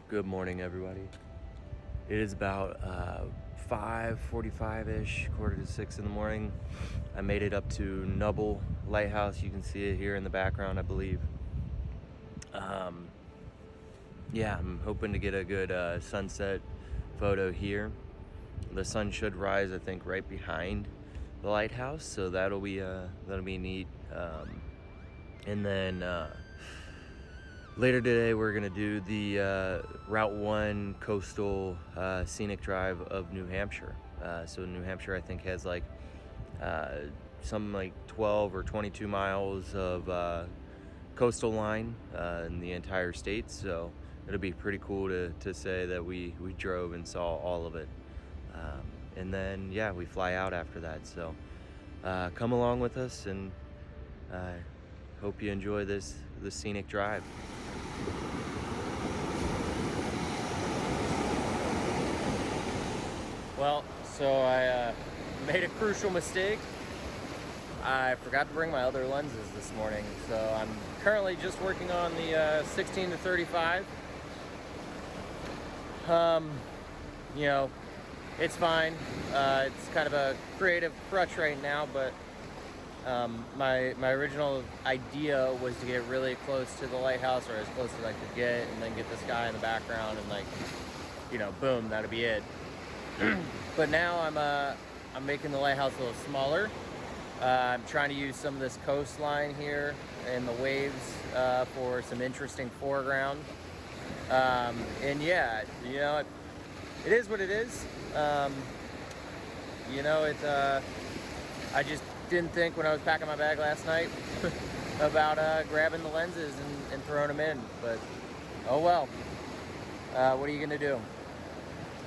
Good morning, everybody. It is about 5:45-ish, 5:45 in the morning. I made it up to Nubble Lighthouse. You can see it here in the background, I believe. Yeah, I'm hoping to get a good sunset photo here. The sun should rise, I think, right behind the lighthouse, so that'll be neat. And then later today, we're gonna do the Route 1 coastal scenic drive of New Hampshire. So New Hampshire, I think, has like something like 12 or 22 miles of coastal line in the entire state. So it'll be pretty cool to say that we drove and saw all of it. And then, yeah, we fly out after that. So come along with us, and I hope you enjoy this scenic drive. Well, so I made a crucial mistake. I forgot to bring my other lenses this morning, so I'm currently just working on the 16 to 35. You know, it's fine. It's kind of a creative crutch right now, but my original idea was to get really close to the lighthouse, or as close as I could get, and then get this guy in the background, and, like, you know, boom, that'd be it. But now I'm making the lighthouse a little smaller. I'm trying to use some of this coastline here and the waves for some interesting foreground. And yeah, you know, it is what it is. You know, I just didn't think when I was packing my bag last night about grabbing the lenses and throwing them in, but oh well. What are you gonna do?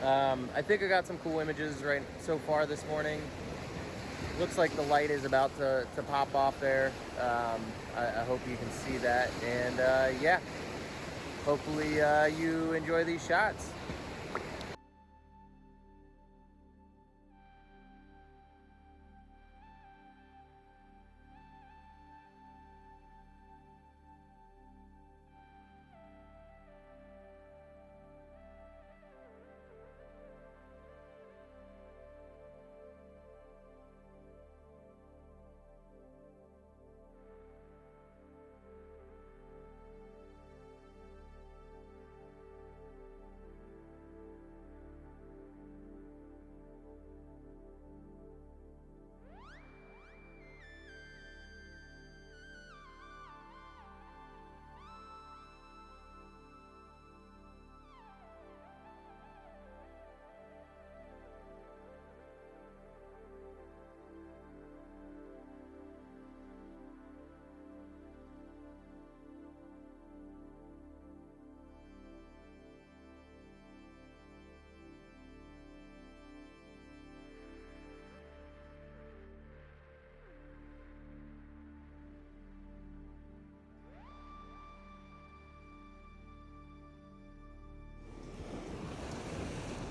I think I got some cool images right so far this morning. Looks like the light is about to pop off there. I hope you can see that, and yeah, hopefully you enjoy these shots.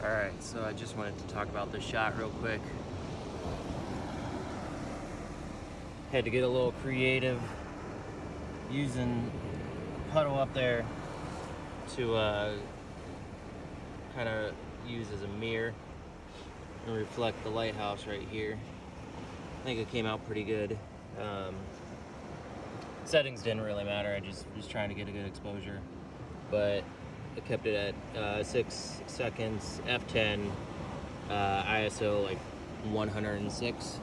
Alright, so I just wanted to talk about this shot real quick. Had to get a little creative using a puddle up there to kind of use as a mirror and reflect the lighthouse right here. I think it came out pretty good. Settings didn't really matter, I just was trying to get a good exposure, but I kept it at 6 seconds, f10, ISO like 106.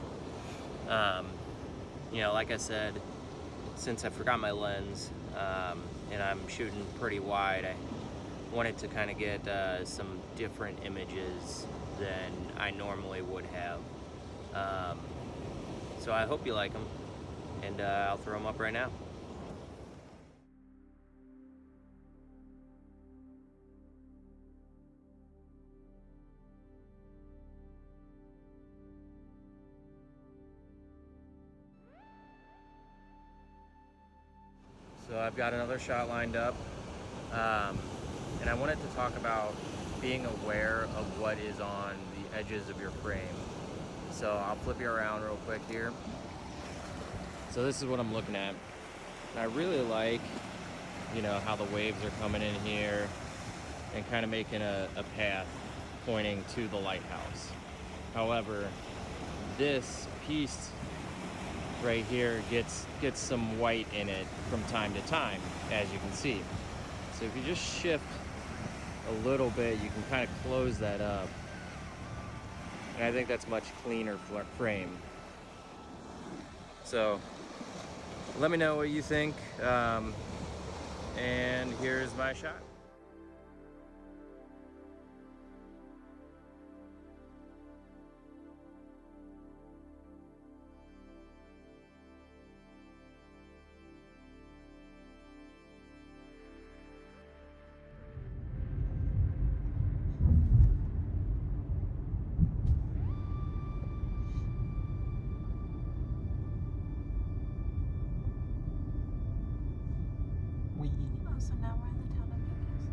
You know, like I said, since I forgot my lens and I'm shooting pretty wide, I wanted to kind of get some different images than I normally would have. So I hope you like them, and I'll throw them up right now. So I've got another shot lined up, and I wanted to talk about being aware of what is on the edges of your frame. So I'll flip you around real quick here. So this is what I'm looking at. And I really like, you know, how the waves are coming in here. and kind of making a path pointing to the lighthouse. However, this piece right here gets some white in it from time to time, as you can see. So if you just shift a little bit, you can kind of close that up. And I think that's much cleaner frame. So let me know what you think. And here's my shot. Oh, so now we're in the town of Vegas.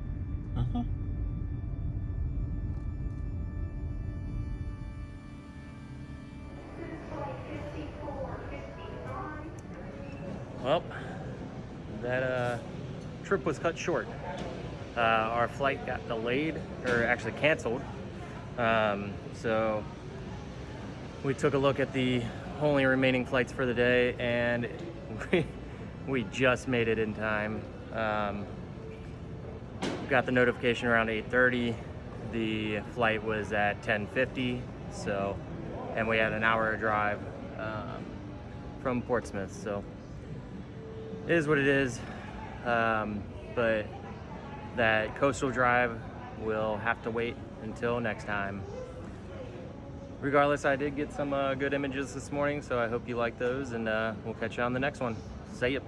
Well, that trip was cut short. Our flight got delayed, or actually canceled. So we took a look at the only remaining flights for the day, and we just made it in time. We got the notification around 8:30. The flight was at 10:50. So, and we had an hour drive from Portsmouth. So it is what it is. But that coastal drive will have to wait until next time. Regardless, I did get some good images this morning, so I hope you like those, and we'll catch you on the next one. See ya.